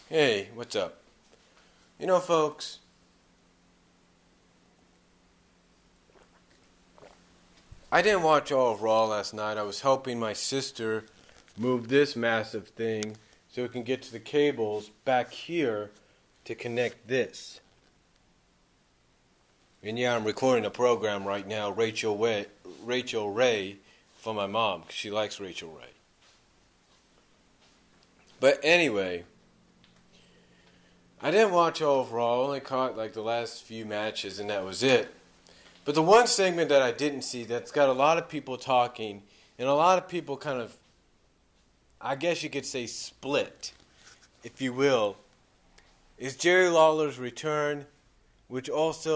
Hey, what's up? You know, folks, I didn't watch all of Raw last night. I was helping my sister move this massive thing so we can get to the cables back here to connect this. And yeah, I'm recording a program right now, Rachel Ray, for my mom, because she likes Rachel Ray. But anyway, I didn't watch all of Raw. I only caught like the last few matches, and that was it. But the one segment that I didn't see that's got a lot of people talking, and a lot of people kind of, I guess you could say split, if you will, is Jerry Lawler's return, which was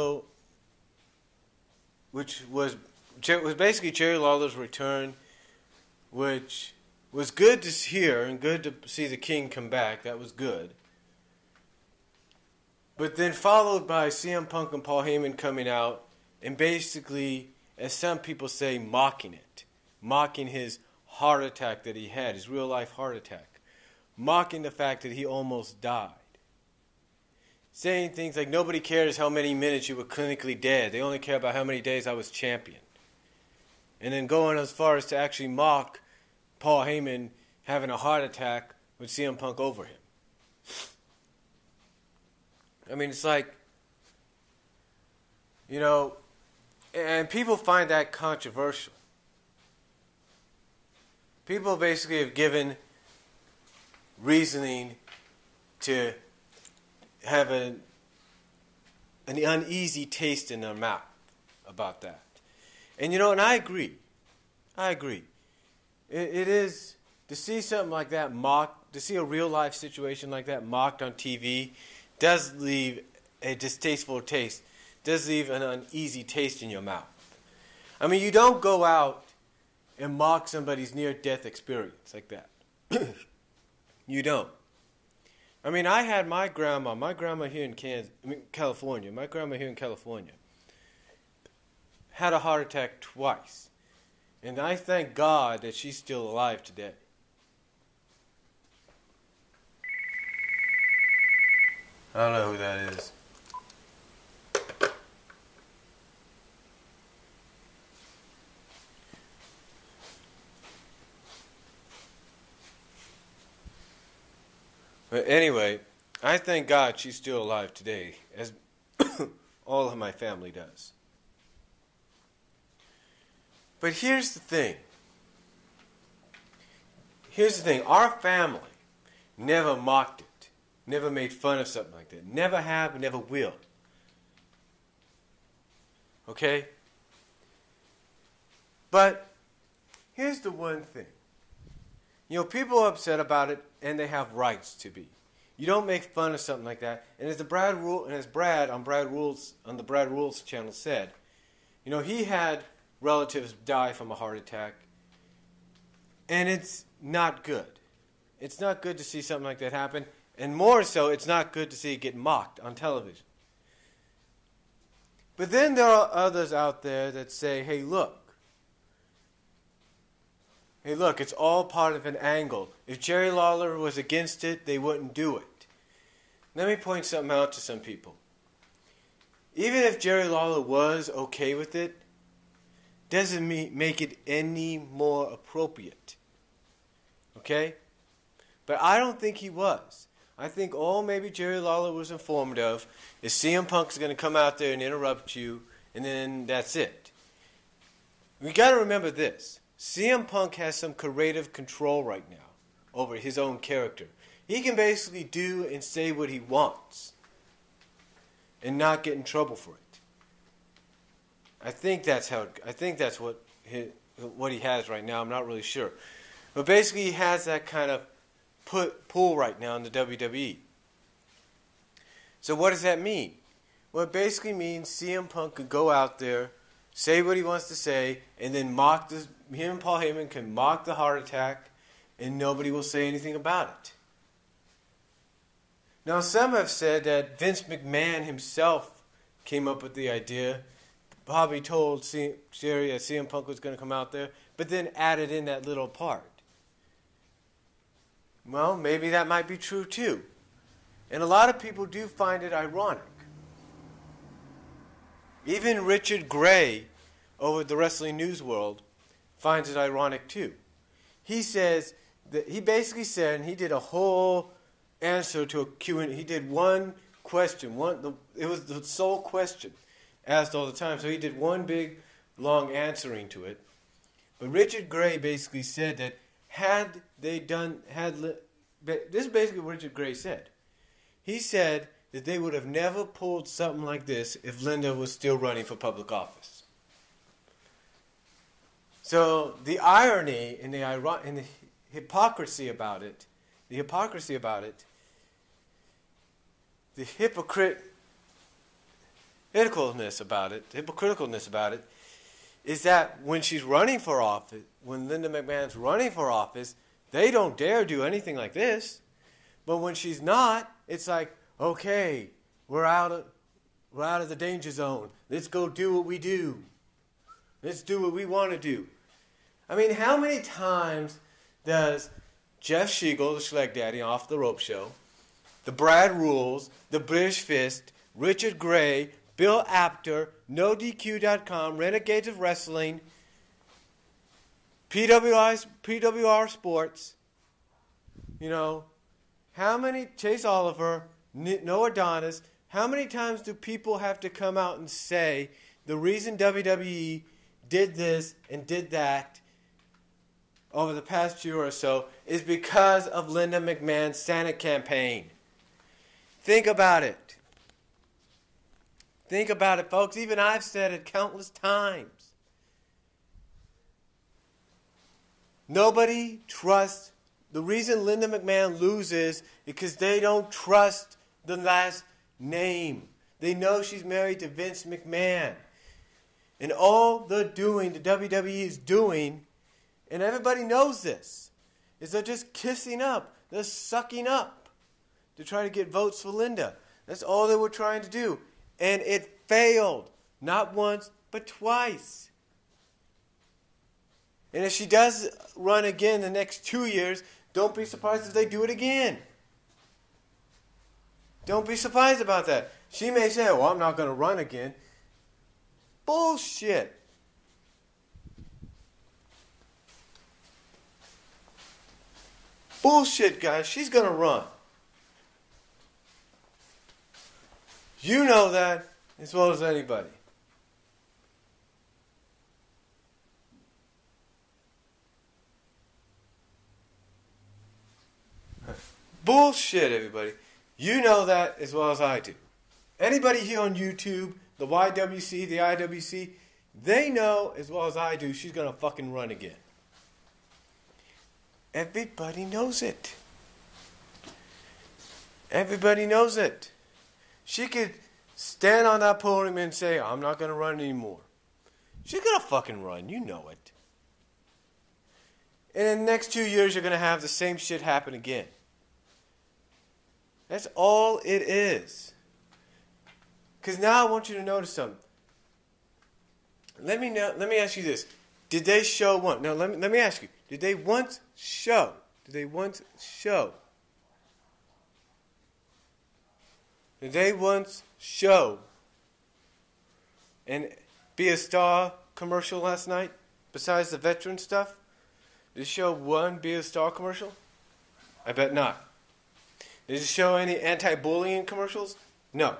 basically Jerry Lawler's return, which was good to hear and good to see the King come back. That was good. But then followed by CM Punk and Paul Heyman coming out and basically, as some people say, mocking it. Mocking his heart attack that he had, his real life heart attack. Mocking the fact that he almost died. Saying things like, nobody cares how many minutes you were clinically dead. They only care about how many days I was champion. And then going as far as to actually mock Paul Heyman having a heart attack with CM Punk over him. I mean, it's like, you know, and people find that controversial. People basically have given reasoning to have an uneasy taste in their mouth about that. And you know, and I agree. It is, to see something like that mocked, to see a real life situation like that mocked on TV, does leave a distasteful taste, does leave an uneasy taste in your mouth. I mean, you don't go out and mock somebody's near-death experience like that. You don't. I mean, I had my grandma here in California, had a heart attack twice. And I thank God that she's still alive today. I don't know who that is. But anyway, I thank God she's still alive today, as all of my family does. But here's the thing. Our family never mocked it. Never made fun of something like that. Never have and never will. Okay? But here's the one thing. You know, people are upset about it, and they have rights to be. You don't make fun of something like that. And as Brad on the Brad Rules channel said, you know, he had relatives die from a heart attack, and it's not good. It's not good to see something like that happen, and more so, it's not good to see it get mocked on television. But then there are others out there that say, hey, look, it's all part of an angle. If Jerry Lawler was against it, they wouldn't do it. Let me point something out to some people. Even if Jerry Lawler was okay with it, doesn't make it any more appropriate. Okay? But I don't think he was. I think all maybe Jerry Lawler was informed of is CM Punk's going to come out there and interrupt you, and then that's it. We got to remember this. CM Punk has some creative control right now over his own character. He can basically do and say what he wants and not get in trouble for it. I think that's what he has right now. I'm not really sure. But basically he has that kind of pull right now in the WWE. So what does that mean? Well, it basically means CM Punk could go out there, say what he wants to say, and then him and Paul Heyman can mock the heart attack, and nobody will say anything about it. Now, some have said that Vince McMahon himself came up with the idea. Bobby told Jerry that CM Punk was going to come out there, but then added in that little part. Well, maybe that might be true too. And a lot of people do find it ironic. Even Richard Gray over at the Wrestling News World finds it ironic too. He says that he basically said, and he did a whole answer to a Q&A. He did one question. It was the sole question asked all the time. So he did one big, long answering to it. But Richard Gray basically said that this is basically what Richard Gray said. He said that they would have never pulled something like this if Linda was still running for public office. So the irony and the hypocrisy about it, the hypocriticalness about it, is that when she's running for office, when Linda McMahon's running for office, they don't dare do anything like this. But when she's not, it's like, okay, we're out of the danger zone. Let's go do what we do. Let's do what we want to do. I mean, how many times does Jeff Siegel, the Schleg Daddy, Off the Rope Show, the Brad Rules, the British Fist, Richard Gray, Bill Apter, NoDQ.com, Renegades of Wrestling, PWR Sports, how many, Chase Oliver, Noah Adonis, how many times do people have to come out and say the reason WWE did this and did that over the past year or so is because of Linda McMahon's Santa campaign? Think about it. Think about it, folks. Even I've said it countless times. Nobody trusts. The reason Linda McMahon loses is because they don't trust the last name. They know she's married to Vince McMahon. And all the WWE is doing, and everybody knows this, is they're just kissing up. They're sucking up to try to get votes for Linda. That's all they were trying to do. And it failed. Not once, but twice. And if she does run again the next 2 years, don't be surprised if they do it again. Don't be surprised about that. She may say, well, I'm not going to run again. Bullshit. Bullshit, guys. She's going to run. You know that as well as anybody. Bullshit, everybody. You know that as well as I do. Anybody here on YouTube, the YWC, the IWC, they know as well as I do she's going to fucking run again. Everybody knows it. Everybody knows it. She could stand on that podium and say, I'm not going to run anymore. She's going to fucking run. You know it. And in the next 2 years, you're going to have the same shit happen again. That's all it is. Because now I want you to notice something. Let me ask you this. Did they show one? No, let me ask you. Did they once show? Did they once show and Be a Star commercial last night besides the veteran stuff? Did it show one Be a Star commercial? I bet not. Did it show any anti-bullying commercials? No.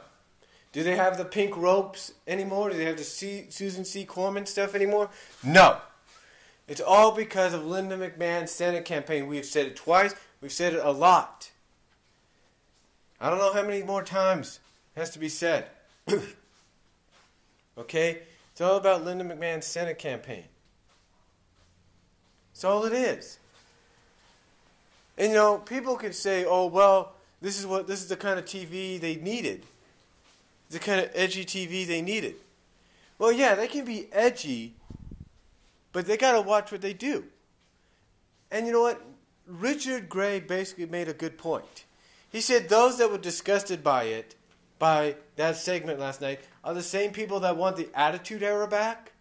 Do they have the pink ropes anymore? Do they have the Susan C. Corman stuff anymore? No. It's all because of Linda McMahon's Senate campaign. We've said it twice. We've said it a lot. I don't know how many more times it has to be said. Okay? It's all about Linda McMahon's Senate campaign. That's all it is. And people can say, oh, well, this is the kind of TV they needed. The kind of edgy TV they needed. Well, yeah, they can be edgy, but they got to watch what they do. And you know what? Richard Gray basically made a good point. He said those that were disgusted by that segment last night, are the same people that want the Attitude Era back.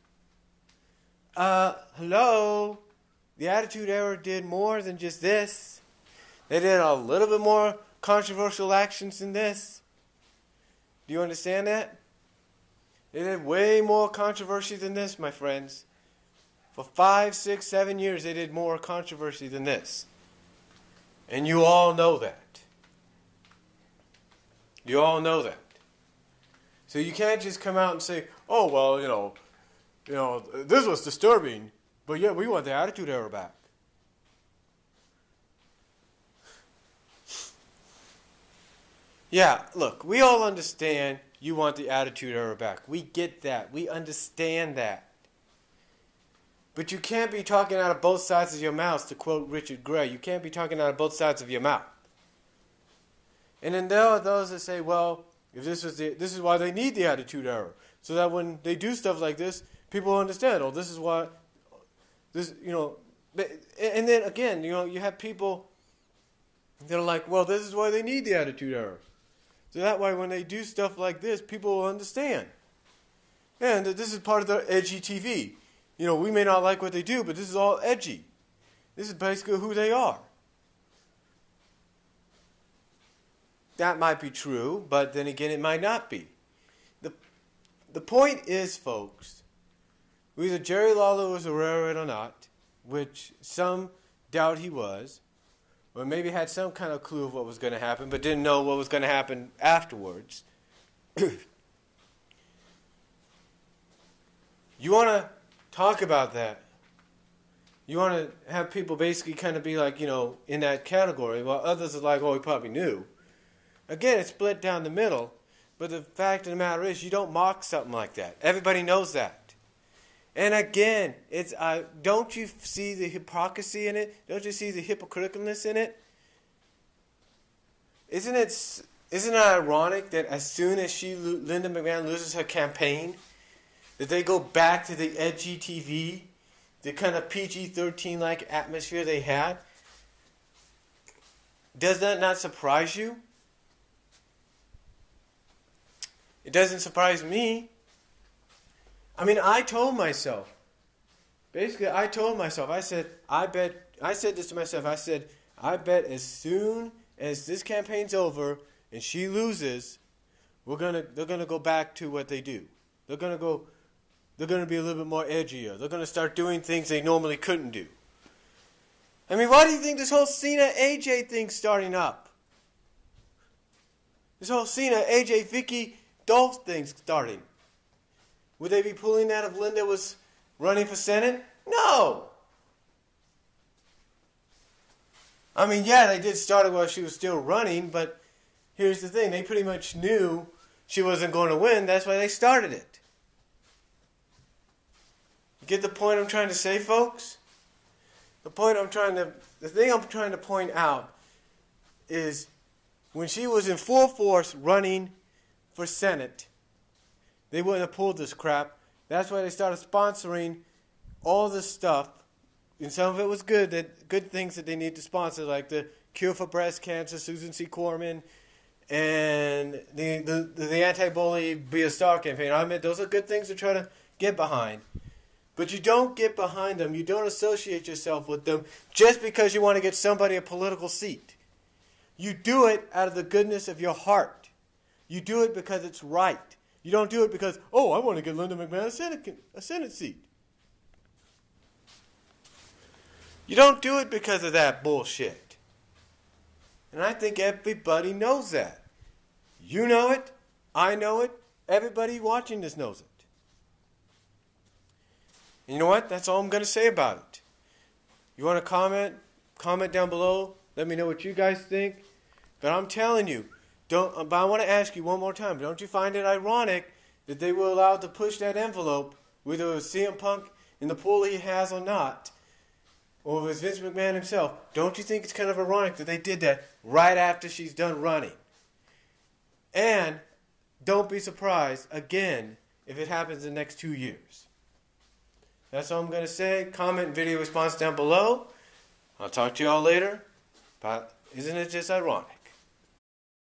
Hello? The Attitude Era did more than just this. They did a little bit more controversial actions than this. Do you understand that? They did way more controversy than this, my friends. For 5, 6, 7 years, they did more controversy than this. And you all know that. You all know that. So you can't just come out and say, oh, well, this was disturbing, but yeah, we want the Attitude Era back. Yeah, look, we all understand you want the Attitude Era back. We get that. We understand that. But you can't be talking out of both sides of your mouth, to quote Richard Gray. You can't be talking out of both sides of your mouth. And then there are those that say, well, if this is why they need the Attitude Era, so that when they do stuff like this, people understand. Oh, this is why this, and then again, you have people that are like, well, this is why they need the Attitude Era, so that way when they do stuff like this, people will understand. And this is part of their edgy TV. We may not like what they do, but this is all edgy. This is basically who they are. That might be true, but then again, it might not be. The point is, folks, whether Jerry Lawler was a railroad or not, which some doubt he was, or maybe had some kind of clue of what was going to happen, but didn't know what was going to happen afterwards. You want to talk about that. You want to have people basically kind of be like, in that category, while others are like, oh, he probably knew. Again, it's split down the middle, but the fact of the matter is you don't mock something like that. Everybody knows that. And again, don't you see the hypocrisy in it? Don't you see the hypocriticalness in it? Isn't it ironic that as soon as Linda McMahon loses her campaign, that they go back to the edgy TV, the kind of PG-13-like atmosphere they had? Does that not surprise you? It doesn't surprise me. I mean, I told myself, I said this to myself, I bet as soon as this campaign's over and she loses, they're gonna go back to what they do. They're gonna be a little bit more edgier. They're gonna start doing things they normally couldn't do. I mean, why do you think this whole Cena AJ thing's starting up? This whole Cena AJ Vicky Dolph thing's starting. Would they be pulling that if Linda was running for Senate? No. I mean, yeah, they did start it while she was still running, but here's the thing. They pretty much knew she wasn't going to win. That's why they started it. You get the point I'm trying to say, folks? The thing I'm trying to point out is when she was in full force running for Senate, they wouldn't have pulled this crap. That's why they started sponsoring all this stuff, and some of it was good things that they need to sponsor, like the Cure for Breast Cancer, Susan C. Corman, and the Anti-Bully Be a Star campaign. I mean, those are good things to try to get behind. But you don't get behind them, you don't associate yourself with them just because you want to get somebody a political seat. You do it out of the goodness of your heart. You do it because it's right. You don't do it because, oh, I want to get Linda McMahon a Senate seat. You don't do it because of that bullshit. And I think everybody knows that. You know it. I know it. Everybody watching this knows it. And you know what? That's all I'm going to say about it. You want to comment? Comment down below. Let me know what you guys think. But I'm telling you, but I want to ask you one more time. Don't you find it ironic that they were allowed to push that envelope, whether it was CM Punk in the pool he has or not, or if it was Vince McMahon himself? Don't you think it's kind of ironic that they did that right after she's done running? And don't be surprised, again, if it happens in the next 2 years. That's all I'm going to say. Comment and video response down below. I'll talk to you all later. But isn't it just ironic?